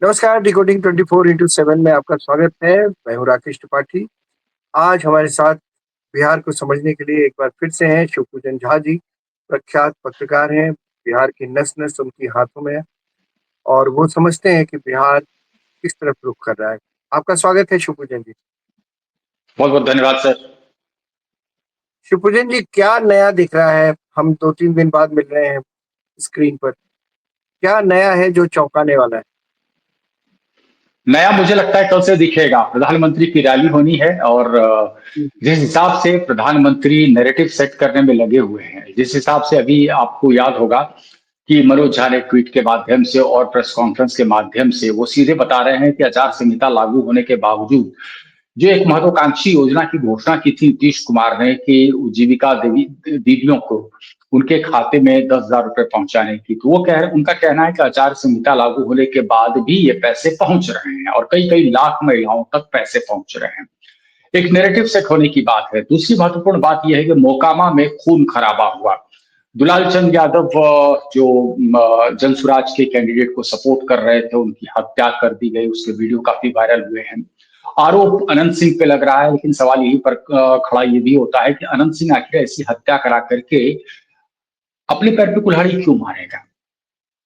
नमस्कार, decoding 24x7 में आपका स्वागत है। मैं हूँ राकेश त्रिपाठी। आज हमारे साथ बिहार को समझने के लिए एक बार फिर से हैं शिवपूजन झा जी। प्रख्यात पत्रकार हैं, बिहार की नस-नस उनके हाथों में है और वो समझते हैं कि बिहार किस तरफ रुख कर रहा है। आपका स्वागत है शिवपूजन जी। बहुत बहुत धन्यवाद सर। शिवपूजन जी, क्या नया दिख रहा है? हम 2-3 दिन बाद मिल रहे हैं स्क्रीन पर। क्या नया है जो चौंकाने वाला है? नया मुझे लगता है कल से दिखेगा। प्रधानमंत्री की रैली होनी है और हुँ, जिस हिसाब से प्रधानमंत्री नैरेटिव सेट करने में लगे हुए हैं, जिस हिसाब से अभी आपको याद होगा कि मनोज झा ने ट्वीट के माध्यम से और प्रेस कॉन्फ्रेंस के माध्यम से वो सीधे बता रहे हैं कि आचार संहिता लागू होने के बावजूद जो एक महत्वाकांक्षी योजना की घोषणा की थी नीतीश कुमार ने कि जीविका देवी दीदियों को उनके खाते में 10,000 रुपए पहुंचाने की, तो वो उनका कहना है कि आचार संहिता लागू होने के बाद भी ये पैसे पहुंच रहे हैं और कई कई लाख महिलाओं तक पैसे पहुंच रहे हैं। एक नैरेटिव सेट होने की बात है। दूसरी महत्वपूर्ण बात यह है कि मोकामा में खून खराबा हुआ। दुलाल चंद यादव जो जनसुराज के कैंडिडेट को सपोर्ट कर रहे थे, उनकी हत्या कर दी गई, उसके वीडियो काफी वायरल हुए हैं। आरोप अनंत सिंह पे लग रहा है, लेकिन सवाल यही पर खड़ा ये भी होता है कि अनंत सिंह आखिर ऐसी हत्या करा करके अपने पैर पे कुल्हाड़ी क्यों मारेगा?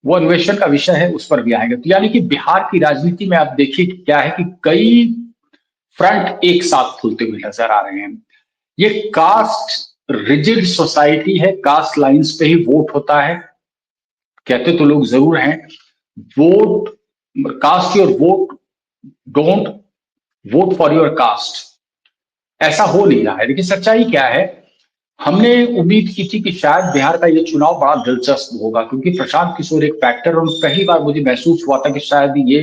वो अन्वेषण का विषय है, उस पर भी आएंगे। तो यानी कि बिहार की राजनीति में आप देखिए कि क्या है कि कई फ्रंट एक साथ खुलते हुए नजर आ रहे हैं। ये कास्ट रिजिड सोसाइटी है, कास्ट लाइंस पे ही वोट होता है, कहते तो लोग जरूर हैं। Vote, cast your vote, don't vote for your caste, ऐसा हो नहीं रहा है। लेकिन सच्चाई क्या है? हमने उम्मीद की थी कि शायद बिहार का ये चुनाव बड़ा दिलचस्प होगा, क्योंकि प्रशांत किशोर एक फैक्टर, और पहली बार मुझे महसूस हुआ था कि शायद ये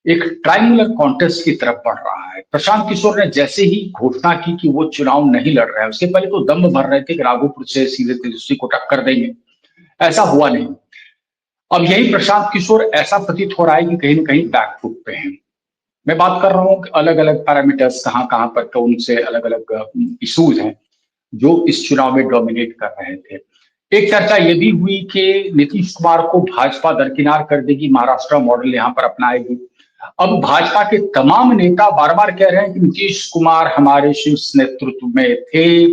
एक ट्रायंगुलर कॉन्टेस्ट की तरफ बढ़ रहा है। प्रशांत किशोर ने जैसे ही घोषणा की कि वो चुनाव नहीं लड़ रहे हैं, उसके पहले तो दम भर रहे थे कि राघोपुर से सीधे तेजस्वी को टक्कर देंगे। ऐसा हुआ नहीं। अब यही प्रशांत किशोर ऐसा प्रतीत हो रहा है कि कहीं ना कहीं बैकफुट पे हैं। मैं बात कर रहा हूँ अलग अलग पैरामीटर्स कहाँ कहाँ पर, तो उनसे अलग अलग इशूज हैं जो इस चुनाव में डोमिनेट कर रहे थे। एक चर्चा ये भी हुई कि नीतीश कुमार को भाजपा दरकिनार कर देगी, महाराष्ट्र मॉडल यहां पर अपनाएगी। अब भाजपा के तमाम नेता बार बार कह रहे हैं कि नीतीश कुमार हमारे शीर्ष नेतृत्व में थे,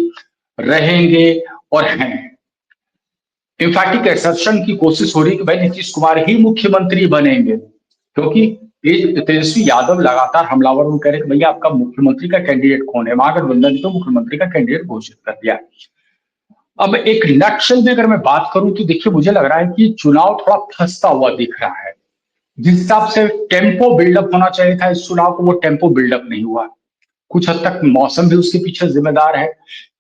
रहेंगे और हैं। इनफैक्ट असर्शन की कोशिश हो रही है कि भाई नीतीश कुमार ही मुख्यमंत्री बनेंगे, क्योंकि तेजस्वी यादव लगातार हमलावर कह रहे हैं कि भैया आपका मुख्यमंत्री का कैंडिडेट कौन है? महागठबंधन ने तो मुख्यमंत्री का कैंडिडेट घोषित कर दिया। अब एक नक्शल में अगर मैं बात करूं तो देखिए, मुझे लग रहा है कि चुनाव थोड़ा फंसता हुआ दिख रहा है। जिस हिसाब से टेम्पो बिल्डअप होना चाहिए था इस चुनाव को, वो टेम्पो बिल्डअप नहीं हुआ। कुछ हद तक मौसम भी उसके पीछे जिम्मेदार है।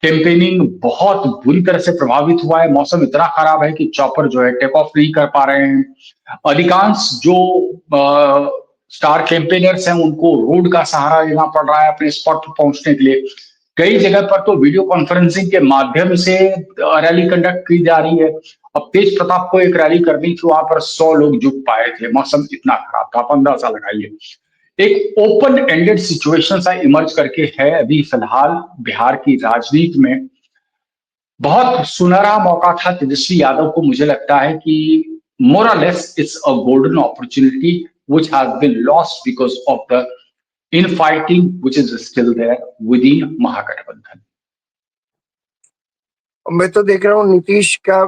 कैंपेनिंग बहुत बुरी तरह से प्रभावित हुआ है। मौसम इतना खराब है कि चॉपर जो है टेक ऑफ नहीं कर पा रहे हैं। अधिकांश जो स्टार कैंपेनर्स हैं उनको रोड का सहारा लेना पड़ रहा है अपने स्पॉट पर पहुंचने के लिए। कई जगह पर तो वीडियो कॉन्फ्रेंसिंग के माध्यम से रैली कंडक्ट की जा रही है। अब तेज प्रताप को एक रैली करनी थी, वहां पर 100 लोग जुट पाए थे, मौसम इतना खराब था, आप अंदाजा लगाइए। एक ओपन एंडेड सिचुएशन सा इमर्ज करके है अभी फिलहाल बिहार की राजनीति में। बहुत सुनहरा मौका था तेजस्वी यादव को, मुझे लगता है कि मोर और less it's a golden opportunity which has been lost because of the infighting which is still there within महागठबंधन। मैं तो देख रहा हूँ नीतीश का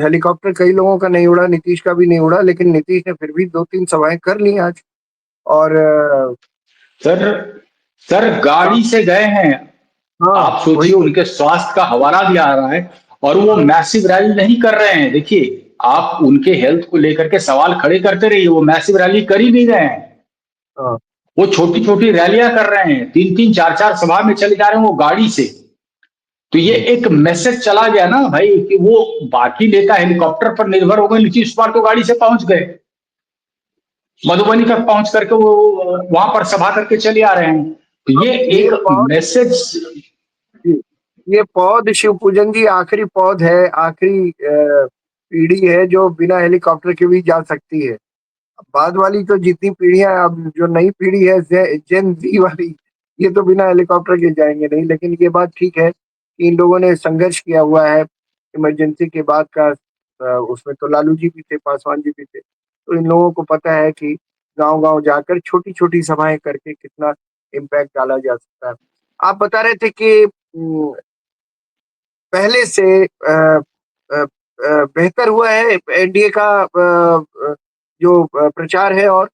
हेलीकॉप्टर कई लोगों का नहीं उड़ा, नीतीश का भी नहीं उड़ा, लेकिन नीतीश ने फिर भी 2-3 सभाएँ कर ली आज और सर सर गाड़ी से गए हैं। हाँ, आप वही सोचिए, तो। उनके स्वास्थ्य का हवाला दिया आ रहा है और वो मैसिव रैली नहीं कर रहे हैं। देखिए, आप उनके हेल्थ को लेकर के सवाल खड़े करते रहिए, वो मैसिव रैली कर ही नहीं रहे हैं। हाँ, वो छोटी छोटी रैलियां कर रहे हैं, 3-3 4-4 सभा में चले जा रहे हैं वो गाड़ी से। तो ये हुँ। एक मैसेज चला गया ना भाई कि वो बाकी नेता हेलीकॉप्टर पर निर्भर हो गए, नीतीश कुमार तो गाड़ी से पहुंच गए, मधुबनी तक पहुंच करके वो वहां पर सभा करके चले आ रहे हैं। तो अब ये ये एक पौध मैसेज। जी, ये पौध शिव पूजन जी आखिरी पौध है, आखिरी पीढ़ी है जो बिना हेलीकॉप्टर के भी जा सकती है। अब बाद वाली तो जितनी पीढ़ियाँ अब जो नई पीढ़ी है जेन ज़ी वाली, ये तो बिना हेलीकॉप्टर के जाएँगे नहीं। लेकिन ये बात ठीक है कि इन लोगों ने संघर्ष किया हुआ है इमरजेंसी के बाद का। उसमें तो लालू जी भी थे, पासवान जी भी थे। तो इन लोगों को पता है कि गांव-गांव जाकर छोटी-छोटी सभाएँ करके कितना इम्पैक्ट डाला जा सकता है। आप बता रहे थे कि पहले से बेहतर हुआ है एनडीए का जो प्रचार है और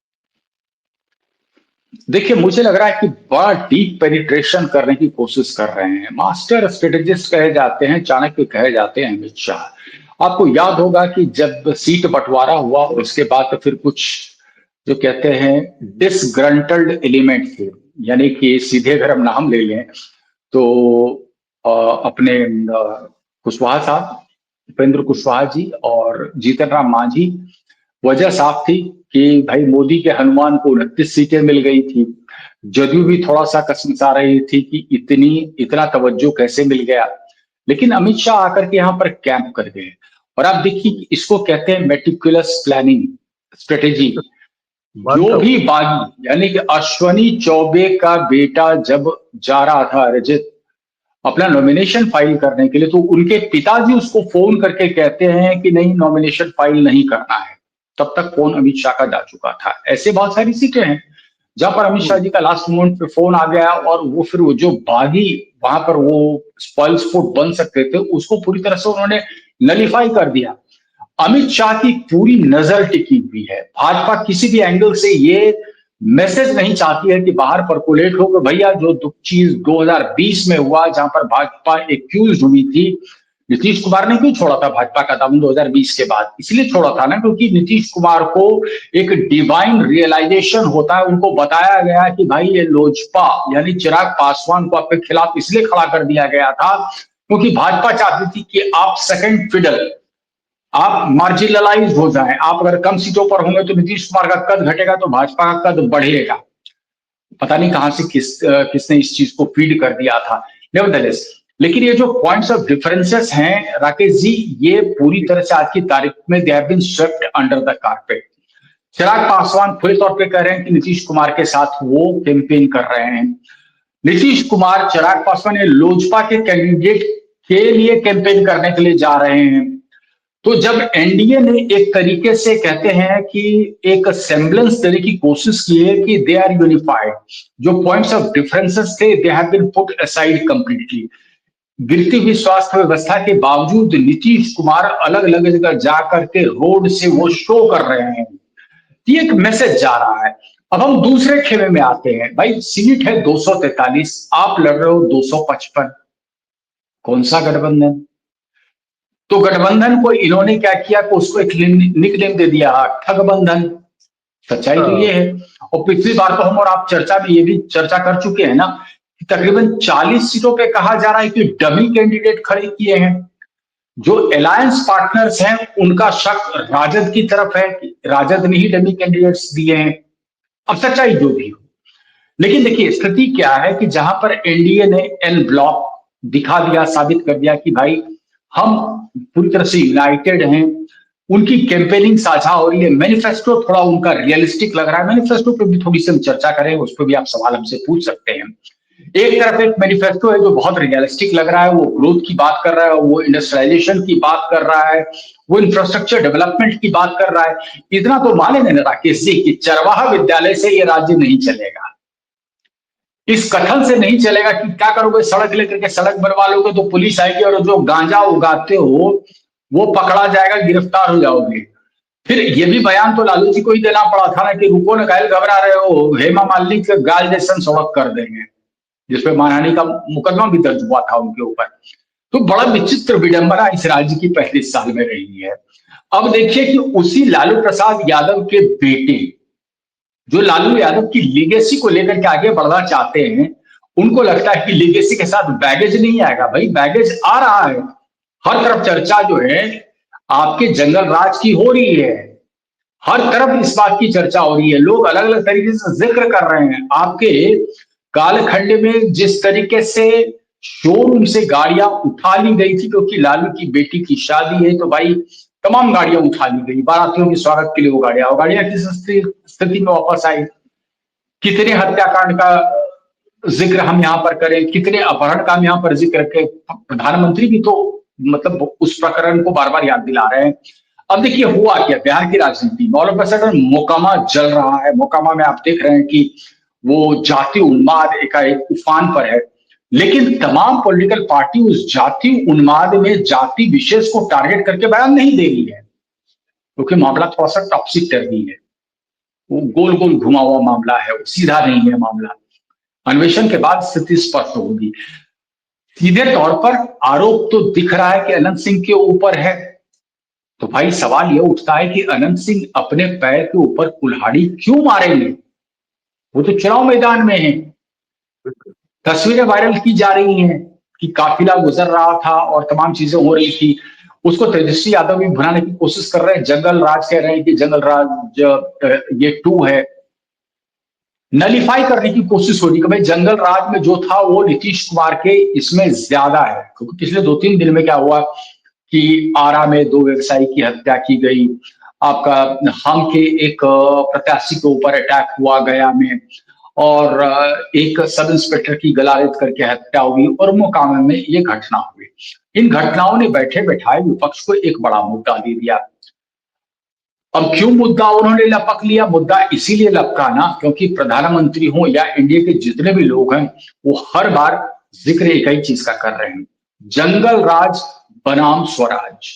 देखिए, मुझे लग रहा है कि बड़ा डीप पेनिट्रेशन करने की कोशिश कर रहे हैं। मास्टर स्ट्रेटेजिस्ट कहे जाते हैं, चाणक्य कहे जाते हैं अमित शाह। आपको याद होगा कि जब सीट बंटवारा हुआ और उसके बाद तो फिर कुछ जो कहते हैं डिसग्रंटल्ड एलिमेंट थे, यानी कि सीधे अगर हम नाम ले लें तो अपने कुशवाहा साहब, उपेंद्र कुशवाहा जी और जीतन राम मांझी। वजह साफ थी कि भाई मोदी के हनुमान को 29 सीटें मिल गई थी। जदयू भी थोड़ा सा कसमसा रही थी कि इतना तवज्जो कैसे मिल गया। लेकिन अमित शाह आकर के यहाँ पर कैंप कर गए। और आप देखिए कि इसको कहते हैं मेटिकुलस प्लानिंग स्ट्रेटेजी। जो मानता हूँ। भी बागी यानी कि अश्वनी चौबे का बेटा जब जा रहा था रजत अपना नॉमिनेशन फाइल करने के लिए, तो उनके पिताजी उसको फोन करके कहते हैं कि नहीं, नॉमिनेशन फाइल नहीं करना है। तब तक फोन अमित शाह का जा चुका था। ऐसे बहुत सारी सीटें हैं जहां पर अमित शाह हुँ, जी का लास्ट मोमेंट पे फोन आ गया और वो फिर वो जो बागी वहां पर वो स्पॉइल स्पोर्ट बन सकते थे उसको पूरी तरह से उन्होंने नलीफाई कर दिया। अमित शाह की पूरी नजर टिकी हुई है। भाजपा किसी भी एंगल से ये मैसेज नहीं चाहती है कि बाहर परकुलेट हो कि भैया जो चीज 2020 में हुआ जहां पर भाजपा एक्यूज हुई थी। नीतीश कुमार ने क्यों छोड़ा था भाजपा का दामन 2020 के बाद? इसलिए छोड़ा था ना क्योंकि नीतीश कुमार को एक डिवाइन रियलाइजेशन होता है। उनको बताया गया कि भाई ये लोजपा यानी चिराग पासवान को आपके खिलाफ इसलिए खड़ा कर दिया गया था क्योंकि भाजपा चाहती थी कि आप सेकंड फिडल, आप मार्जिनलाइज हो जाएं। आप अगर कम सीटों पर होंगे तो नीतीश कुमार का कद घटेगा तो भाजपा का कद बढ़ेगा। पता नहीं कहां से किसने इस चीज को फीड कर दिया था। नेवरदलेस, लेकिन ये जो पॉइंट्स ऑफ डिफरेंसेस हैं राकेश जी, ये पूरी जी, तरह से आज की तारीख में they have been swept under the carpet. Chirag Paswan खुले तौर पे कह रहे हैं कि नीतीश कुमार के साथ वो कैंपेन कर रहे हैं। नीतीश कुमार चिराग पासवान ने लोजपा के कैंडिडेट के लिए कैंपेन करने के लिए जा रहे हैं। तो जब एनडीए ने एक तरीके से कहते हैं कि एक सेम्बलेंस देने की कोशिश की है कि दे आर यूनिफाइड, जो पॉइंट्स ऑफ डिफरेंसेस थे they have been put aside completely. गिरती हुई स्वास्थ्य व्यवस्था के बावजूद नीतीश कुमार अलग अलग जगह जाकर के रोड से वो शो कर रहे हैं। ये एक मैसेज जा रहा है। अब हम दूसरे खेमे में आते हैं। भाई सीट है 243, आप लड़ रहे हो 255। कौन सा गठबंधन? तो गठबंधन को इन्होंने क्या किया कि उसको एक निकनेम दे दिया, ठगबंधन। सच्चाई तो हाँ, ये है। और पिछली बार तो हम और आप चर्चा में ये भी चर्चा कर चुके हैं ना कि तकरीबन 40 सीटों पे कहा जा रहा है कि डमी कैंडिडेट खड़े किए हैं। जो अलायंस पार्टनर्स हैं उनका शक राजद की तरफ है कि राजद ने ही डमी कैंडिडेट्स दिए हैं। अब सच्चाई जो भी हो, लेकिन देखिए स्थिति क्या है कि जहां पर एनडीए ने एल ब्लॉक दिखा दिया, साबित कर दिया कि भाई हम पूरी तरह से यूनाइटेड हैं। उनकी कैंपेनिंग साझा हो रही है। मैनिफेस्टो थोड़ा उनका रियलिस्टिक लग रहा है। मैनिफेस्टो पे भी थोड़ी सी हम चर्चा करें, उस पर भी आप सवाल हमसे पूछ सकते हैं। एक तरफ एक मैनिफेस्टो है जो बहुत रियलिस्टिक लग रहा है, वो ग्रोथ की बात कर रहा है, वो इंडस्ट्रियलाइजेशन की बात कर रहा है, वो इंफ्रास्ट्रक्चर डेवलपमेंट की बात कर रहा है। इतना तो माने ना राकेश जी कि चरवाहा विद्यालय से ये राज्य नहीं चलेगा। इस कथन से नहीं चलेगा कि क्या करोगे, सड़क लेकर के सड़क बनवा लोगे तो पुलिस आएगी और जो गांजा उगाते हो वो पकड़ा जाएगा, गिरफ्तार हो जाओगे। फिर ये भी बयान तो लालू जी को ही देना पड़ा था ना कि रुको न घायल, घबरा रहे हो, हेमा मालिनी के गाल जैसन सड़क कर देंगे, जिसपे मानहानि का मुकदमा भी दर्ज हुआ था उनके ऊपर। तो बड़ा विचित्र विडंबना इस राज्य की 35 साल में रही है। अब देखिए कि उसी लालू प्रसाद यादव के बेटे जो लालू यादव की लीगेसी को लेकर के आगे बढ़ना चाहते हैं, उनको लगता है कि लीगेसी के साथ बैगेज नहीं आएगा। भाई बैगेज आ रहा है। हर तरफ चर्चा जो है आपके जंगल राज की हो रही है। हर तरफ इस बात की चर्चा हो रही है। लोग अलग अलग तरीके से जिक्र कर रहे हैं। आपके कालखंड में जिस तरीके से शोरूम से गाड़ियां उठा ली गई थी क्योंकि लालू की बेटी की शादी है, तो भाई तमाम गाड़ियां उठा ली गई। बारातियों के स्वागत के लिए वो गाड़ियां किस स्थिति में वापस आई। कितने हत्याकांड का जिक्र हम यहाँ पर करें, कितने अपहरण का हम यहाँ पर जिक्र करें। प्रधानमंत्री भी तो मतलब उस प्रकरण को बार बार याद दिला रहे हैं। अब देखिए हुआ क्या बिहार की राजनीति में, all of a sudden Mokama जल रहा है। मोकामा में आप देख रहे हैं कि वो जाति उन्माद एकाएक उफान पर है। लेकिन तमाम पॉलिटिकल पार्टी उस जाति उन्माद में जाति विशेष को टारगेट करके बयान नहीं दे रही है, क्योंकि मामला थोड़ा सा टॉक्सिक टर्नी है। वो गोल गोल घुमा हुआ मामला है, वो सीधा नहीं है मामला। अन्वेषण के बाद स्थिति स्पष्ट होगी। सीधे तौर पर आरोप तो दिख रहा है कि अनंत सिंह के ऊपर है। तो भाई सवाल यह उठता है कि अनंत सिंह अपने पैर के ऊपर कुल्हाड़ी क्यों मारेंगे? वो तो चुनाव मैदान में है। तस्वीरें वायरल की जा रही हैं कि काफिला गुजर रहा था और तमाम चीजें हो रही थी। उसको तेजस्वी यादव भी भुनाने की कोशिश कर रहे हैं। जंगल राज कह रहे हैं कि जंगल राज ये टू है। नलीफाई करने की कोशिश हो रही कि भाई जंगल राज में जो था वो नीतीश कुमार के इसमें ज्यादा है। क्योंकि पिछले 2-3 दिन में क्या हुआ कि आरा में 2 व्यवसायी की हत्या की गई। आपका हम के एक प्रत्याशी के ऊपर अटैक हुआ गया में, और एक सब इंस्पेक्टर की गला रेत करके हत्या हुई, और मोकामा में ये घटना हुई। इन घटनाओं ने बैठे बैठाए विपक्ष को एक बड़ा मुद्दा दे दिया। अब क्यों मुद्दा उन्होंने लपक लिया? मुद्दा इसीलिए लपका ना क्योंकि प्रधानमंत्री हो या इंडिया के जितने भी लोग हैं, वो हर बार जिक्र एक ही चीज का कर रहे हैं, जंगल राज बनाम स्वराज,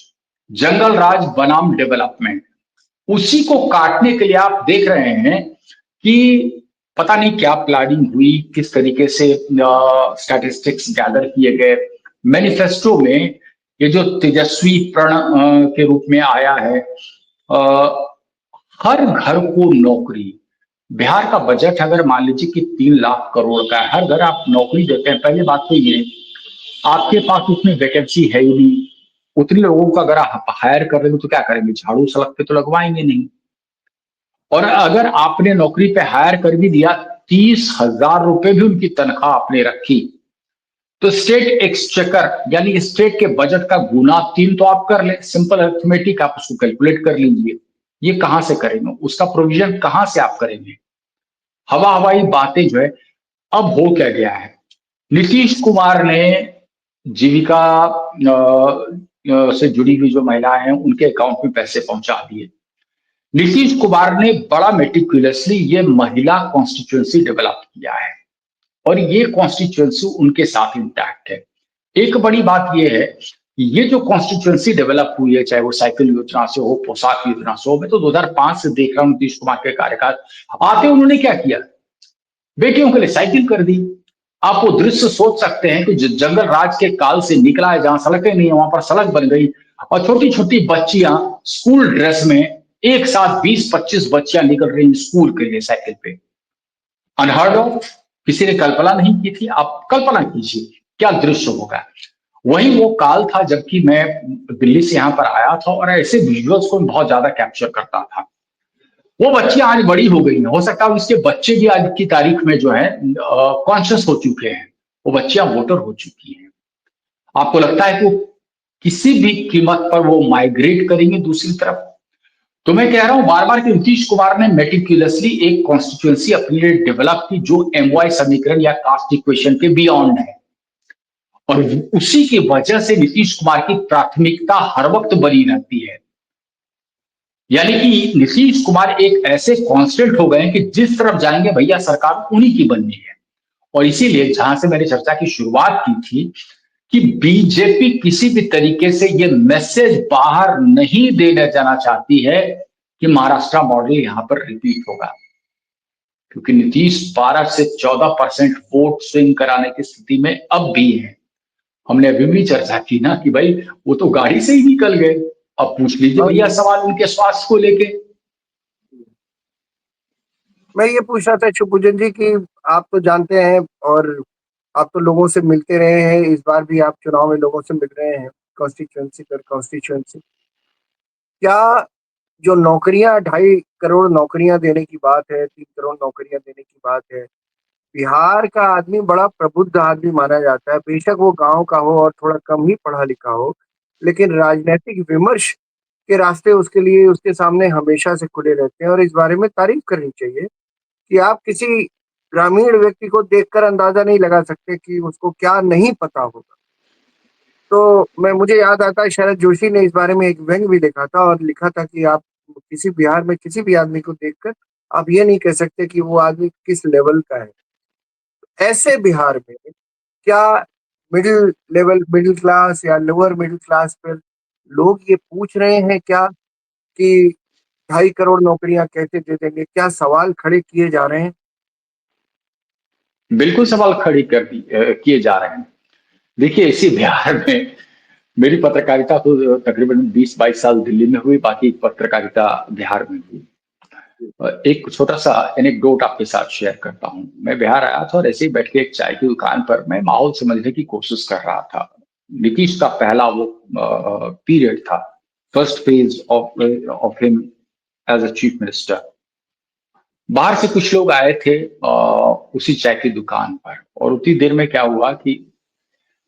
जंगल राज बनाम डेवलपमेंट। उसी को काटने के लिए आप देख रहे हैं कि पता नहीं क्या प्लानिंग हुई, किस तरीके से स्टैटिस्टिक्स गैदर किए गए। मैनिफेस्टो में ये जो तेजस्वी प्रण के रूप में आया है, अ, हर घर को नौकरी। बिहार का बजट अगर मान लीजिए कि 3 लाख करोड़ का है, हर घर आप नौकरी देते हैं। पहली बात तो ये, आपके पास उसमें वैकेंसी है ही नहीं। उतने लोगों को अगर आप हायर कर रहे हो तो क्या करेंगे? झाड़ू सड़क पे तो लगवाएंगे नहीं। और अगर आपने नौकरी पे हायर कर भी दिया, 30,000 रुपए भी उनकी तनख्वाह आपने रखी, तो स्टेट एक्सचेकर यानी स्टेट के बजट का गुना 3 तो आप कर ले। सिंपल अरिथमेटिक, आप उसको कैलकुलेट कर लीजिए। ये कहां से करेंगे? उसका प्रोविजन कहां से आप करेंगे? हवा हवाई बातें जो है। अब हो क्या गया है, नीतीश कुमार ने जीविका से जुड़ी हुई जो महिलाएं हैं उनके अकाउंट में पैसे पहुंचा दिए। नीतीश कुमार ने बड़ा मेटिकुलसली ये महिला कॉन्स्टिट्यूएंसी डेवलप किया है, और ये कॉन्स्टिट्यूएंसी उनके साथ इंटैक्ट है। एक बड़ी बात यह है कि ये जो कॉन्स्टिट्यूएंसी डेवलप हुई है, चाहे वो साइकिल योजना से हो, पोशाक योजना से हो, मैं तो 2005 से देख रहा हूं नीतीश कुमार के कार्यकाल आते उन्होंने क्या किया, बेटियों के लिए साइकिल कर दी। आप वो दृश्य सोच सकते हैं कि जंगल राज के काल से निकला है, जहां सड़कें नहीं है वहां पर सड़क बन गई, और छोटी छोटी बच्चियां स्कूल ड्रेस में एक साथ 20-25 बच्चियां निकल रही स्कूल के लिए साइकिल पे। अनहर्ड ऑफ, किसी ने कल्पना नहीं की थी। आप कल्पना कीजिए क्या दृश्य होगा। वही वो काल था जबकि मैं दिल्ली से यहां पर आया था और ऐसे विजुअल्स को बहुत ज्यादा कैप्चर करता था। वो बच्ची आज बड़ी हो गई हैं, हो सकता है उसके बच्चे भी आज की तारीख में जो है कॉन्शियस हो चुके हैं। वो बच्चियां वोटर हो चुकी हैं। आपको लगता है कि वो किसी भी कीमत पर वो माइग्रेट करेंगे दूसरी तरफ? तो मैं कह रहा हूं बार बार कि नीतीश कुमार ने मेटिकुलसली एक कॉन्स्टिट्यूएंसी अपने लिए डेवलप की जो एमवाई समीकरण या कास्ट इक्वेशन के बियॉन्ड है, और उसी की वजह से नीतीश कुमार की प्राथमिकता हर वक्त बनी रहती है। यानी कि नीतीश कुमार एक ऐसे कांस्टेंट हो गए कि जिस तरफ जाएंगे भैया सरकार उन्हीं की बननी है। और इसीलिए जहां से मैंने चर्चा की शुरुआत की थी कि बीजेपी किसी भी तरीके से ये मैसेज बाहर नहीं देने जाना चाहती है कि महाराष्ट्र मॉडल यहां पर रिपीट होगा, क्योंकि नीतीश 12 से 14% वोट स्विंग कराने की स्थिति में अब भी है। हमने अभी भी चर्चा की ना कि भाई वो तो गाड़ी से ही निकल गए। अब पूछ लीजिए और भैया सवाल उनके स्वास्थ्य को लेके। मैं ये पूछ रहा था शिवपूजन जी कि आप तो जानते हैं और आप तो लोगों से मिलते रहे हैं, इस बार भी आप चुनाव में लोगों से मिल रहे हैं कॉन्स्टिट्यूएंसी पर कॉन्स्टिट्यूएंसी। क्या जो नौकरियां 2.5 करोड़ नौकरियां देने की बात है, 3 करोड़ नौकरियां देने की बात है, बिहार का आदमी बड़ा प्रबुद्ध आदमी माना जाता है, बेशक वो गांव का हो और थोड़ा कम ही पढ़ा लिखा हो, लेकिन राजनीतिक विमर्श के रास्ते उसके लिए उसके सामने हमेशा से खुले रहते हैं और इस बारे में तारीफ करनी चाहिए कि आप किसी ग्रामीण व्यक्ति को देखकर अंदाजा नहीं लगा सकते कि उसको क्या नहीं पता होगा। मैं मुझे याद आता है शरद जोशी ने इस बारे में एक व्यंग्य भी लिखा था और लिखा था कि आप किसी बिहार में किसी भी आदमी को देखकर आप ये नहीं कह सकते कि वो आदमी किस लेवल का है। ऐसे बिहार में क्या मिडिल लेवल, मिडिल क्लास या लोअर मिडिल क्लास पर लोग ये पूछ रहे हैं क्या कि 2.5 करोड़ नौकरियां कैसे दे देंगे? क्या सवाल खड़े किए जा रहे हैं? बिल्कुल सवाल खड़े किए जा रहे हैं। देखिए, इसी बिहार में मेरी पत्रकारिता तो तकरीबन 20-22 साल दिल्ली में हुई, बाकी पत्रकारिता बिहार में हुई। एक छोटा-सा एनेक्डोट आपके साथ शेयर करता हूँ। मैं बिहार आया था और ऐसे ही बैठ के एक चाय की दुकान पर मैं माहौल समझने की कोशिश कर रहा था। नीतीश का पहला वो पीरियड था, first phase of him as a chief minister. बाहर से कुछ लोग आए थे उसी चाय की दुकान पर, और उतनी देर में क्या हुआ कि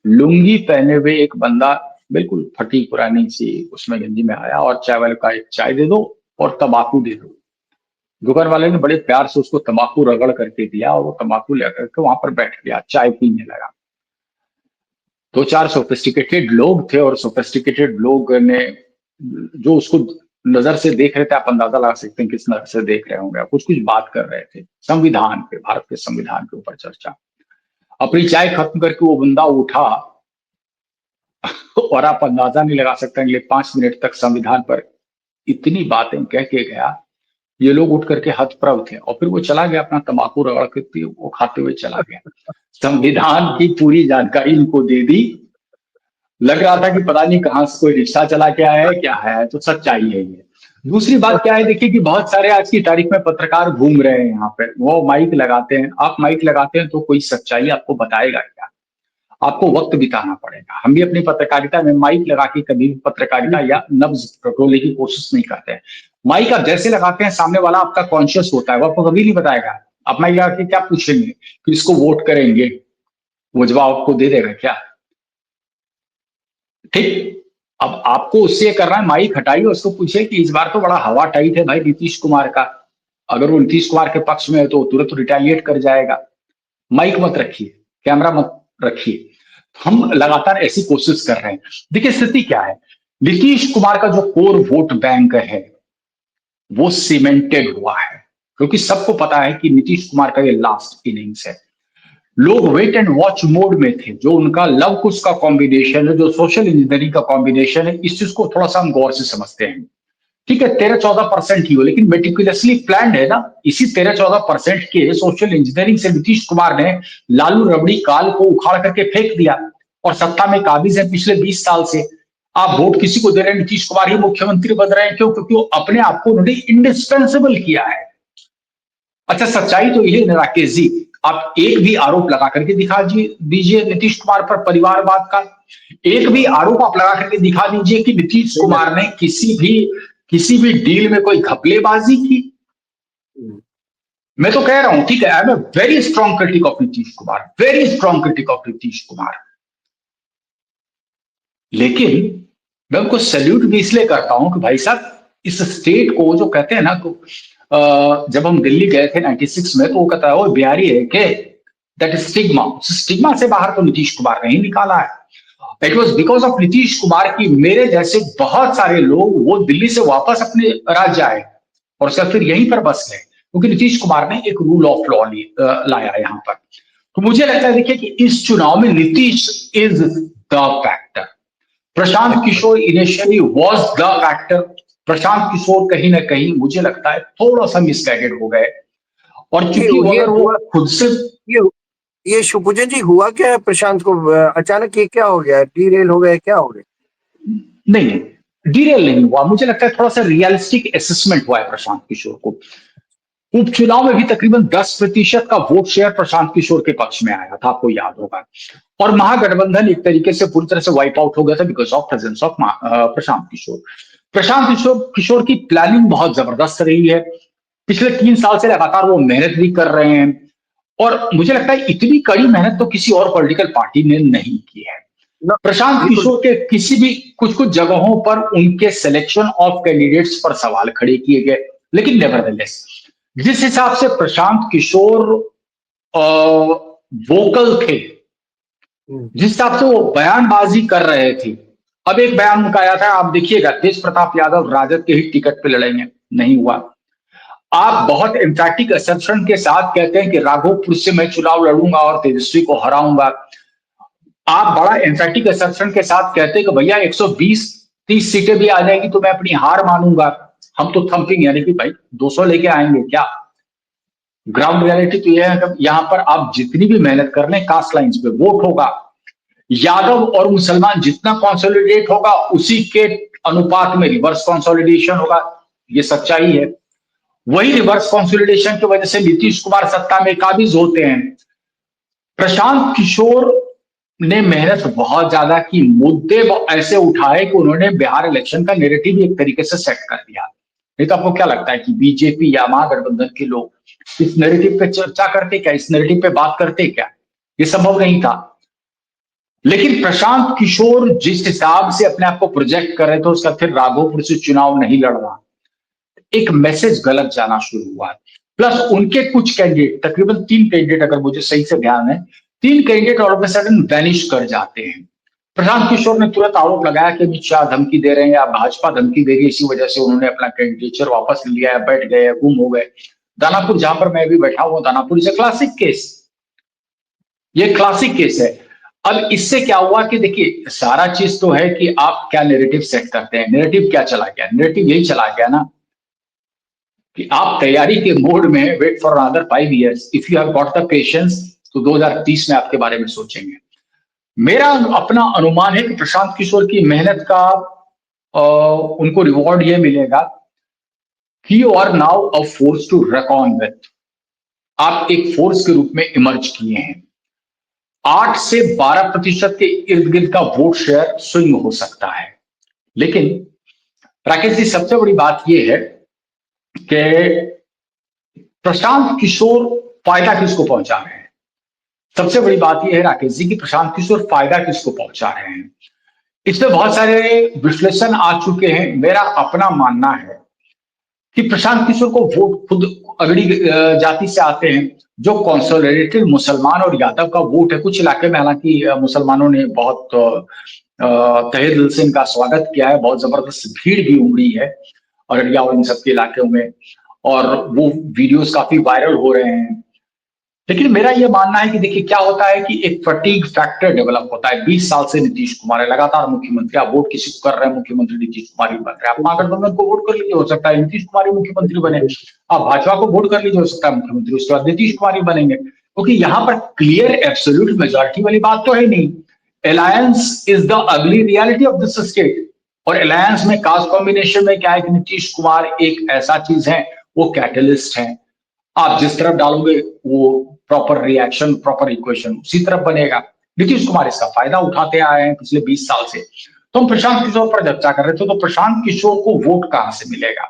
लुंगी पहने हुए एक बंदा बिल्कुल फटी पुरानी सी उसमें गंजी में आया और चाय वाले का, एक चाय दे दो और तंबाकू दे दो। दुकान वाले ने बड़े प्यार से उसको तंबाकू रगड़ करके दिया और वो तंबाकू लेकर के वहां पर बैठ गया, चाय पीने लगा। दो चार सोफिस्टिकेटेड लोग थे और सोफिस्टिकेटेड लोग ने जो उसको नजर से देख रहे थे, आप अंदाजा लगा सकते हैं किस नजर से देख रहे होंगे, कुछ कुछ बात कर रहे थे संविधान पे, भारत के संविधान के ऊपर चर्चा। अपनी चाय खत्म करके वो बंदा उठा और आप अंदाजा नहीं लगा सकते, अगले 5 मिनट तक संविधान पर इतनी बातें कह के गया। ये लोग उठ करके हतप्रभ थे और फिर वो चला गया, अपना तंबाकू रगड़ के वो खाते हुए चला गया। संविधान की पूरी जानकारी इनको दे दी। लग रहा था कि पता नहीं कहाँ से कोई रिक्शा चला के आया है, क्या है, तो सच्चाई है ये। दूसरी बात क्या है, देखिए कि बहुत सारे आज की तारीख में पत्रकार घूम रहे हैं यहाँ पे, वो माइक लगाते हैं। आप माइक लगाते हैं तो कोई सच्चाई आपको बताएगा क्या? आपको वक्त बिताना पड़ेगा। हम भी अपनी पत्रकारिता में माइक लगा के कभी भी पत्रकारिता या नब्ज टटोलने की कोशिश नहीं करते हैं। माइक आप जैसे लगाते हैं, सामने वाला आपका कॉन्शियस होता है, वो आपको कभी नहीं बताएगा। आप माइक लगा के क्या पूछेंगे कि इसको वोट करेंगे, वो जवाब आपको दे देगा क्या? ठीक। अब आपको उससे ये करना है, माइक हटाइए, उसको पूछिए कि इस बार तो बड़ा हवा टाइट है भाई नीतीश कुमार का। अगर वो नीतीश कुमार के पक्ष में है तो तुरंत रिटेलिएट कर जाएगा। माइक मत रखिए, कैमरा मत रखिए। हम लगातार ऐसी कोशिश कर रहे हैं। देखिए स्थिति क्या है, नीतीश कुमार का जो कोर वोट बैंक है वो सीमेंटेड हुआ है, क्योंकि सबको पता है कि नीतीश कुमार का ये लास्ट इनिंग्स है। लोग वेट एंड वॉच मोड में थे। जो उनका लव कुश का कॉम्बिनेशन है, जो सोशल इंजीनियरिंग का कॉम्बिनेशन है, इस चीज को थोड़ा सा हम गौर से समझते हैं। ठीक है, 13-14% ही हो, लेकिन मेटिकुलसली प्लान्ड है ना। इसी 13-14% के सोशल इंजीनियरिंग से नीतीश कुमार ने लालू रबड़ी काल को उखाड़ करके फेंक दिया और सत्ता में काबिज है पिछले 20 साल से। आप वोट किसी को दे रहे हैं, नीतीश कुमार ही मुख्यमंत्री बन रहे हैं। क्यों? क्योंकि वो अपने आप को उन्होंने इंडिस्पेंसिबल किया है। अच्छा, सच्चाई तो यही है राकेश जी। आप एक भी आरोप लगा करके दिखा दीजिए नीतीश कुमार पर परिवारवाद का। एक भी आरोप आप लगा करके दिखा दीजिए कि नीतीश नहीं कुमार लगा। ने किसी भी डील में कोई घपलेबाजी की। मैं तो कह रहा हूं, ठीक है, I am a very strong critic of Nitish Kumar, very strong critic of Nitish Kumar. लेकिन मैं उनको सैल्यूट भी इसलिए करता हूं कि भाई साहब, इस स्टेट को जो कहते हैं ना जब हम दिल्ली गए थे 96 में, तो वो कहता है वो बिहारी है के, दैट स्टिग्मा, स्टिग्मा से बाहर तो नीतीश कुमार ने ही निकाला है। It was because of Nitish Kumar की मेरे जैसे बहुत सारे लोग वो दिल्ली से वापस अपने राज्य आए और उसका फिर यहीं पर बस गए, क्योंकि नीतीश कुमार ने एक रूल ऑफ लॉ लाया यहाँ पर। तो मुझे लगता है देखिए कि इस चुनाव में Nitish is the factor. Prashant Kishor initially was the factor. Prashant Kishor कहीं ना कहीं मुझे लगता है थोड़ा सा मिसगाइडेड हो गए, और ये चूंकि वो ये अगर वो हुआ, खुद से ये ये शुभपूजन जी हुआ क्या है प्रशांत को? अचानक ये क्या हो गया? डीरेल हो गए? क्या हो गया? नहीं, डीरेल नहीं हुआ। मुझे लगता है थोड़ा सा रियलिस्टिक असेसमेंट हुआ है प्रशांत किशोर को। उपचुनाव में भी तकरीबन 10% का वोट शेयर प्रशांत किशोर के पक्ष में आया था, आपको याद होगा। और महागठबंधन एक तरीके से पूरी तरह से वाइप आउट हो गया था because of presence of Prashant Kishor. Prashant Kishor की प्लानिंग बहुत जबरदस्त रही है। पिछले 3 साल से लगातार वो मेहनत भी कर रहे हैं, और मुझे लगता है इतनी कड़ी मेहनत तो किसी और पॉलिटिकल पार्टी ने नहीं की है। ना, प्रशांत बिल्कुल। किशोर के किसी भी कुछ कुछ जगहों पर उनके सिलेक्शन ऑफ कैंडिडेट्स पर सवाल खड़े किए गए, लेकिन नेवरदलेस जिस हिसाब से प्रशांत किशोर वोकल थे, जिस हिसाब से वो बयानबाजी कर रहे थे। अब एक बयान उनका आया था, आप देखिएगा, तेज प्रताप यादव राजद के ही टिकट पे लड़ेंगे, नहीं हुआ। आप बहुत एम्फैटिक असर्शन के साथ कहते हैं कि राघोपुर से मैं चुनाव लड़ूंगा और तेजस्वी को हराऊंगा। आप बड़ा एम्फैटिक असर्शन के साथ कहते हैं कि भैया 120-30 सीटें भी आ जाएगी तो मैं अपनी हार मानूंगा, हम तो थंपिंग, यानी कि भाई 200 लेके आएंगे क्या। ग्राउंड रियलिटी तो यह है कि यहां पर आप जितनी भी मेहनत कर लें, कास्ट लाइंस पे वोट होगा, यादव और मुसलमान जितना कंसोलिडेट होगा उसी के अनुपात में रिवर्स कंसोलिडेशन होगा, ये सच्चाई है। वही रिवर्स कंसोलिडेशन की वजह से नीतीश कुमार सत्ता में काबिज होते हैं। प्रशांत किशोर ने मेहनत बहुत ज्यादा की, मुद्दे ऐसे उठाए कि उन्होंने बिहार इलेक्शन का नैरेटिव एक तरीके से सेट कर दिया। नहीं तो आपको क्या लगता है कि बीजेपी या महागठबंधन के लोग इस नैरेटिव पे चर्चा करते क्या, इस नैरेटिव पे बात करते क्या? ये संभव नहीं था। लेकिन प्रशांत किशोर जिस हिसाब से अपने आप को प्रोजेक्ट कर रहे थे, उसका फिर राघोपुर से चुनाव नहीं लड़ना, एक मैसेज गलत जाना शुरू हुआ। प्लस उनके कुछ कैंडिडेट, तकरीबन 3 कैंडिडेट अगर मुझे सही से ध्यान है, 3 candidate all of a sudden vanish कर जाते हैं। प्रशांत किशोर ने तुरंत आरोप लगाया कि अमित शाह धमकी दे रहे हैं या भाजपा धमकी दे रही है, इसी वजह से उन्होंने अपना कैंडिडेचर वापस लिया है, बैठ गए, गुम हो गए। दानापुर जहां पर मैं भी बैठा हुआ, दानापुर इज क्लासिक केस, ये क्लासिक केस है। अब इससे क्या हुआ कि देखिए, सारा चीज तो है कि आप क्या नैरेटिव सेट करते हैं। नैरेटिव क्या चला गया? नैरेटिव यही चला गया ना कि आप तैयारी के मोड में, wait for another 5 years, if you have got the patience तो 2030 में आपके बारे में सोचेंगे। मेरा अपना अनुमान है कि प्रशांत किशोर की मेहनत का उनको रिवॉर्ड ये मिलेगा कि you are now a force to reckon with. आप एक फोर्स के रूप में इमर्ज किए हैं। 8 से 12% के इर्द गिर्द का वोट शेयर स्विंग हो सकता है। लेकिन राकेश जी, सबसे बड़ी बात यह है कि प्रशांत किशोर फायदा किसको पहुंचा रहे हैं। सबसे बड़ी बात यह है राकेश जी कि प्रशांत किशोर फायदा किसको पहुंचा रहे हैं। इसमें बहुत सारे विश्लेषण आ चुके हैं। मेरा अपना मानना है कि प्रशांत किशोर को वोट खुद अगड़ी जाति से आते हैं, जो कंसोलिडेटेड मुसलमान और यादव का वोट है। कुछ इलाके में हालांकि मुसलमानों ने बहुत तहे दिल से इनका स्वागत किया है, बहुत जबरदस्त भीड़ भी उमड़ी है अररिया और इन सब के इलाकों में, और वो वीडियोस काफी वायरल हो रहे हैं। लेकिन मेरा ये मानना है कि देखिए क्या होता है कि एक फटीग फैक्टर डेवलप होता है। 20 साल से नीतीश कुमार है लगातार मुख्यमंत्री, आप वोट किसी को कर रहे हैं, मुख्यमंत्री नीतीश कुमार ही बन रहे हैं। आप महागठबंधन को वोट कर लीजिए, हो सकता है नीतीश कुमार ही मुख्यमंत्री बने। आप भाजपा को वोट कर लीजिए, हो सकता है मुख्यमंत्री उसके बाद नीतीश कुमार ही बनेंगे, क्योंकि यहाँ पर क्लियर एब्सोल्यूट मेजोरिटी वाली बात तो है नहीं। Alliance is the ugly reality of this state. और अलायंस में कास्ट कॉम्बिनेशन में क्या है कि नीतीश कुमार एक ऐसा चीज है, वो कैटलिस्ट है। आप जिस तरफ डालोगे वो प्रॉपर रिएक्शन, प्रॉपर इक्वेशन उसी तरफ बनेगा। नीतीश कुमार इसका फायदा उठाते आए हैं पिछले 20 साल से। तो हम प्रशांत किशोर पर चर्चा कर रहे थे, तो प्रशांत किशोर को वोट कहां से मिलेगा?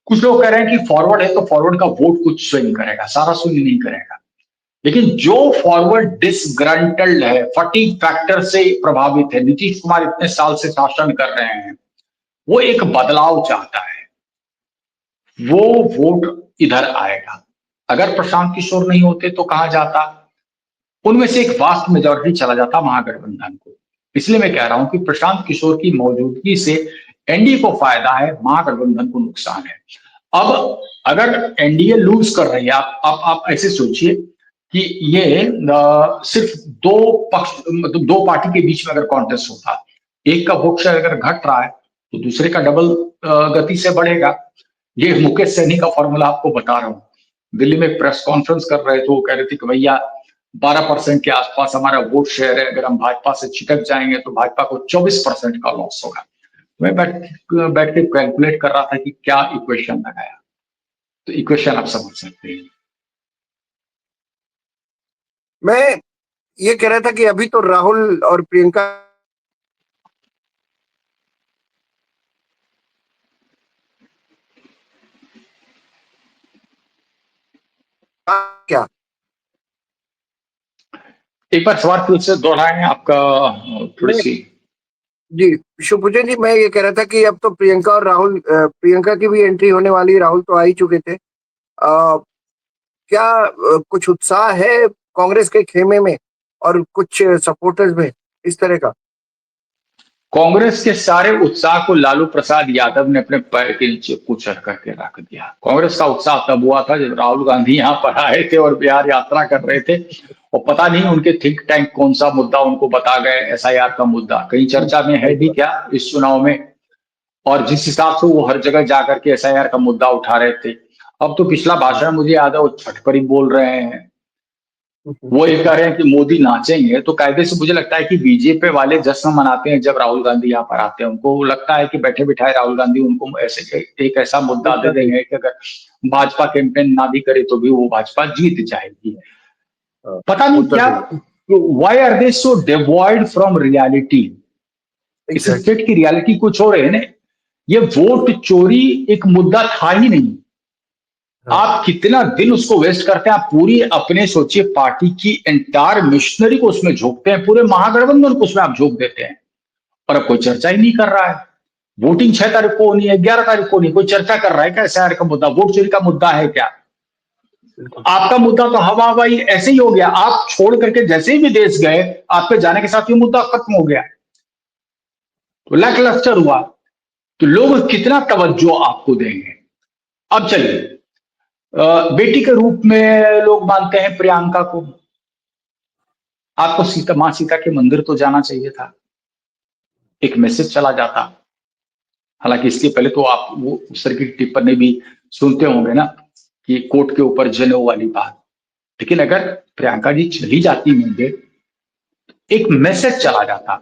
कुछ लोग कह रहे हैं कि फॉरवर्ड है तो फॉरवर्ड का वोट कुछ स्विंग करेगा, सारा स्विंग नहीं करेगा। लेकिन जो फॉरवर्ड डिसग्रंटल्ड है, फटीग फैक्टर से प्रभावित है, नीतीश कुमार इतने साल से शासन कर रहे हैं, वो एक बदलाव चाहता है, वो वोट इधर आएगा। अगर प्रशांत किशोर नहीं होते तो कहां जाता? उनमें से एक वास्ट मेजोरिटी चला जाता महागठबंधन को। इसलिए मैं कह रहा हूं कि प्रशांत किशोर की मौजूदगी से एनडीए को फायदा है, महागठबंधन को नुकसान है। अब अगर एनडीए लूज कर रही है, आप ऐसे सोचिए कि ये सिर्फ दो पक्ष, मतलब दो पार्टी के बीच में अगर कॉन्टेस्ट होता, एक का वोट शेयर अगर घट रहा है तो दूसरे का डबल गति से बढ़ेगा। ये मुकेश सहनी का फॉर्मूला आपको बता रहा हूं। दिल्ली में प्रेस कॉन्फ्रेंस कर रहे थे, वो कह रहे थे कि भैया 12% के आसपास हमारा वोट शेयर है, अगर हम भाजपा से छिटक जाएंगे तो भाजपा को 24% का लॉस होगा। मैं बैठ बैठ के कैलकुलेट कर रहा था कि क्या इक्वेशन लगाया, तो इक्वेशन आप समझ सकते हैं। मैं ये कह रहा था कि अभी तो राहुल और प्रियंका क्या एक बार सवाल फिर से दोहराएं आपका, थोड़ी मैं सी। जी शिवपूजन जी, मैं ये कह रहा था कि अब तो प्रियंका और राहुल, प्रियंका की भी एंट्री होने वाली है, राहुल तो आ ही चुके थे। क्या कुछ उत्साह है कांग्रेस के खेमे में? और कुछ सपोर्टर्स में, इस तरह का। कांग्रेस के सारे उत्साह को लालू प्रसाद यादव ने अपने पैर के नीचे कुचल करके रख दिया। कांग्रेस का उत्साह तब हुआ था जब राहुल गांधी यहाँ पर आए थे और बिहार यात्रा कर रहे थे, और पता नहीं उनके थिंक टैंक कौन सा मुद्दा उनको बता गए, एसआईआर का मुद्दा कहीं चर्चा में है भी क्या इस चुनाव में। और जिस हिसाब से वो हर जगह जाकर के एसआईआर का मुद्दा उठा रहे थे, अब तो पिछला भाषण मुझे याद है वो छठ पर ही बोल रहे हैं। वो ये कह रहे हैं कि मोदी नाचेंगे, तो कायदे से मुझे लगता है कि बीजेपी वाले जश्न मनाते हैं जब राहुल गांधी यहाँ पर आते हैं। उनको लगता है कि बैठे बिठाए राहुल गांधी उनको ऐसे एक ऐसा मुद्दा दे देंगे कि अगर भाजपा कैंपेन ना भी करे तो भी वो भाजपा जीत जाएगी। पता नहीं मुद्दा क्या, सही। Why are they so devoid from reality. इस एग्जैक्टली। स्टेट की रियलिटी कुछ हो रहे हैं ना। ये वोट चोरी एक मुद्दा था ही नहीं। हाँ। आप कितना दिन उसको वेस्ट करते हैं, आप पूरी अपने सोचिए पार्टी की एंटायर मिशनरी को उसमें झोंकते हैं, पूरे महागठबंधन को उसमें आप झोंक देते हैं, और अब कोई चर्चा ही नहीं कर रहा है। वोटिंग 6 तारीख को होनी है, 11 तारीख को नहीं, कोई चर्चा कर रहा है क्या एसआईआर का मुद्दा? वोट चोरी का मुद्दा है क्या? बिल्कुल। आपका मुद्दा तो हवा हवाई ऐसे ही हो गया। आप छोड़ करके जैसे ही विदेश गए, आपके जाने के साथ ये मुद्दा खत्म हो गया, तो लैकलस्टर हुआ। तो लोग कितना तवज्जो आपको देंगे? अब चलिए, बेटी के रूप में लोग मानते हैं प्रियंका को। आपको सीता, मां सीता के मंदिर तो जाना चाहिए था, एक मैसेज चला जाता। हालांकि इसके पहले तो आप वो उस तरह की टिप्पणी भी सुनते होंगे ना, कि कोर्ट के ऊपर जनेऊ वाली बात। लेकिन अगर प्रियंका जी चली जाती मंदिर, एक मैसेज चला जाता।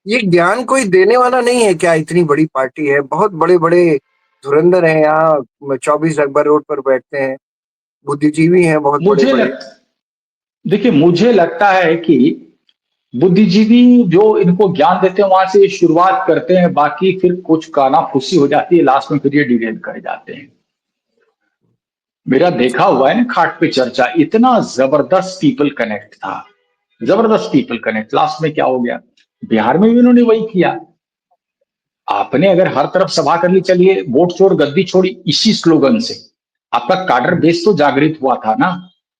ये ज्ञान कोई देने वाला नहीं है क्या? इतनी बड़ी पार्टी है, बहुत बड़े बड़े धुरंधर हैं यहाँ, 24 अकबर रोड पर बैठते हैं, बुद्धिजीवी हैं बहुत बड़े मुझे बड़े। लग देखिए, मुझे लगता है कि बुद्धिजीवी जो इनको ज्ञान देते हैं वहां से ये शुरुआत करते हैं, बाकी फिर कुछ कानाफूसी हो जाती है, लास्ट में फिर ये डिरेल कर जाते हैं। मेरा देखा हुआ है ना खाट पे चर्चा, इतना जबरदस्त पीपल कनेक्ट था, जबरदस्त पीपल कनेक्ट। लास्ट में क्या हो गया? बिहार में भी उन्होंने वही किया। आपने अगर हर तरफ सभा कर ली, चलिए वोट चोर गद्दी छोड़ी, इसी स्लोगन से आपका काडर बेस तो जागृत हुआ था ना।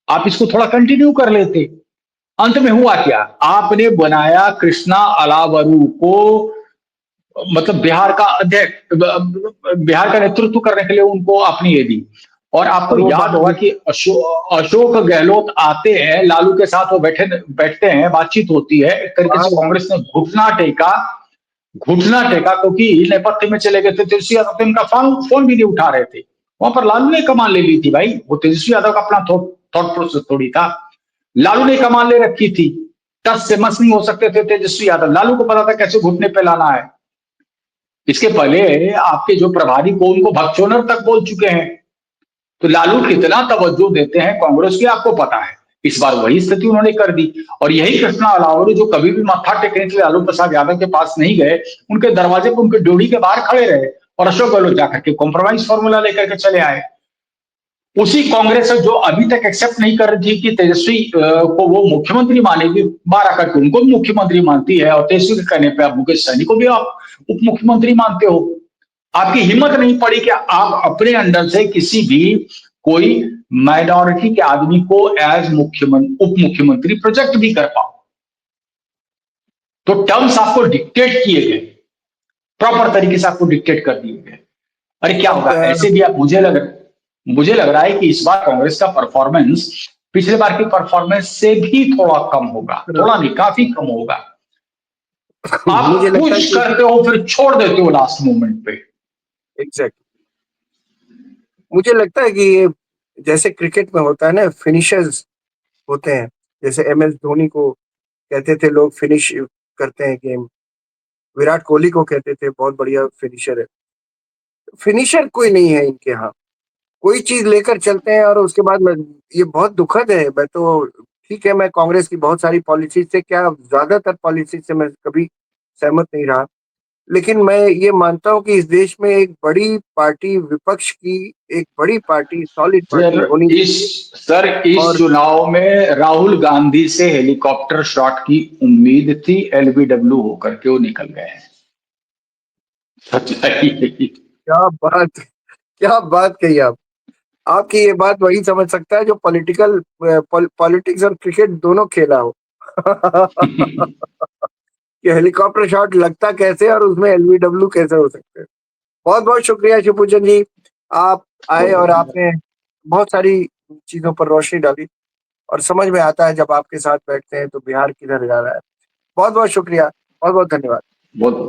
आप इसको थोड़ा कंटिन्यू कर लेते। अंत में हुआ क्या? आपने बनाया कृष्णा अलावरू को, मतलब बिहार का अध्यक्ष, बिहार का नेतृत्व करने के लिए उनको अपनी ये दी। और आपको और वो याद बात होगा भी। कि अशोक गहलोत आते हैं लालू के साथ, वो बैठते हैं, बातचीत होती है, एक तरीके हाँ से हाँ। कांग्रेस ने घुटना टेका। घुटना टेका क्योंकि नेपथ्य में चले गए थे तेजस्वी यादव, तो इनका फोन भी नहीं उठा रहे थे। वहां पर लालू ने कमान ले ली थी भाई, वो तेजस्वी यादव का अपना थॉट प्रोसेस थोड़ी था। लालू ने कमान ले रखी थी। टस से मस नहीं हो सकते थे तेजस्वी यादव, लालू को पता था कैसे घुटने पे लाना है। इसके पहले आपके जो प्रभारी को, उनको भगचोनर तक बोल चुके हैं। तो लालू कितना तवज्जो देते हैं कांग्रेस की आपको पता है। इस बार वही स्थिति उन्होंने कर दी। और यही कृष्णा अलावरू जो कभी भी मत्था टेकने के लिए लालू प्रसाद यादव के पास नहीं गए, उनके दरवाजे पर, उनके ड्योढ़ी के बाहर खड़े रहे, और अशोक गहलोत जाकर के कॉम्प्रोमाइज फॉर्मूला लेकर के चले आए। उसी कांग्रेस है जो अभी तक एक्सेप्ट नहीं कर रही थी कि तेजस्वी को वो मुख्यमंत्री मानेगी, बाहर आकर के उनको भी मुख्यमंत्री मानती है, और तेजस्वी के कहने पर आप मुकेश सहनी को भी आप उप मुख्यमंत्री मानते हो। आपकी हिम्मत नहीं पड़ी कि आप अपने अंडर से किसी भी कोई माइनॉरिटी के आदमी को एज मुख्यमंत्री, उप मुख्यमंत्री प्रोजेक्ट भी कर पाओ। तो टर्म्स आपको डिक्टेट किए गए, प्रॉपर तरीके से आपको डिक्टेट कर दिए गए। अरे क्या अब होगा ऐसे भी? आप मुझे लग रहा है कि इस बार कांग्रेस का परफॉर्मेंस पिछले बार की परफॉर्मेंस से भी थोड़ा कम होगा, थोड़ा नहीं काफी कम होगा। मुझे आप लगता है पुश कि करते हो फिर छोड़ देते हो लास्ट मोमेंट पे। एग्जैक्ट, मुझे लगता है कि ये जैसे क्रिकेट में होता है ना, फिनिशर्स होते हैं, जैसे MS धोनी को कहते थे लोग फिनिश करते हैं गेम, विराट कोहली को कहते थे बहुत बढ़िया फिनिशर है। फिनिशर कोई नहीं है इनके यहाँ, कोई चीज लेकर चलते हैं और उसके बाद ये बहुत दुखद है। मैं तो, ठीक है, मैं कांग्रेस की बहुत सारी पॉलिसी से, क्या ज्यादातर पॉलिसी से मैं कभी सहमत नहीं रहा, लेकिन मैं ये मानता हूँ कि इस देश में एक बड़ी पार्टी, विपक्ष की एक बड़ी पार्टी, सॉलिड पार्टी सर होनी इस चाहिए। इस और चुनाव में राहुल गांधी से हेलीकॉप्टर शॉट की उम्मीद थी, एलबीडब्ल्यू होकर के वो निकल गए हैं। सच्चाई यही। क्या बात, क्या बात कही आप। आपकी ये बात वही समझ सकता है जो पॉलिटिकल, पॉलिटिक्स और क्रिकेट दोनों खेला हो। कि हेलीकॉप्टर शॉट लगता कैसे और उसमें एलबीडब्ल्यू कैसे हो सकते हैं। बहुत-बहुत शुक्रिया शिवपूजन जी, आप आए और आपने बहुत सारी चीज़ों पर रोशनी डाली और समझ में आता है जब आपके साथ बैठते हैं तो बिहार किधर जा रहा है। बहुत-बहुत शुक्रिया, बहुत-बहुत धन्यवाद। बहुत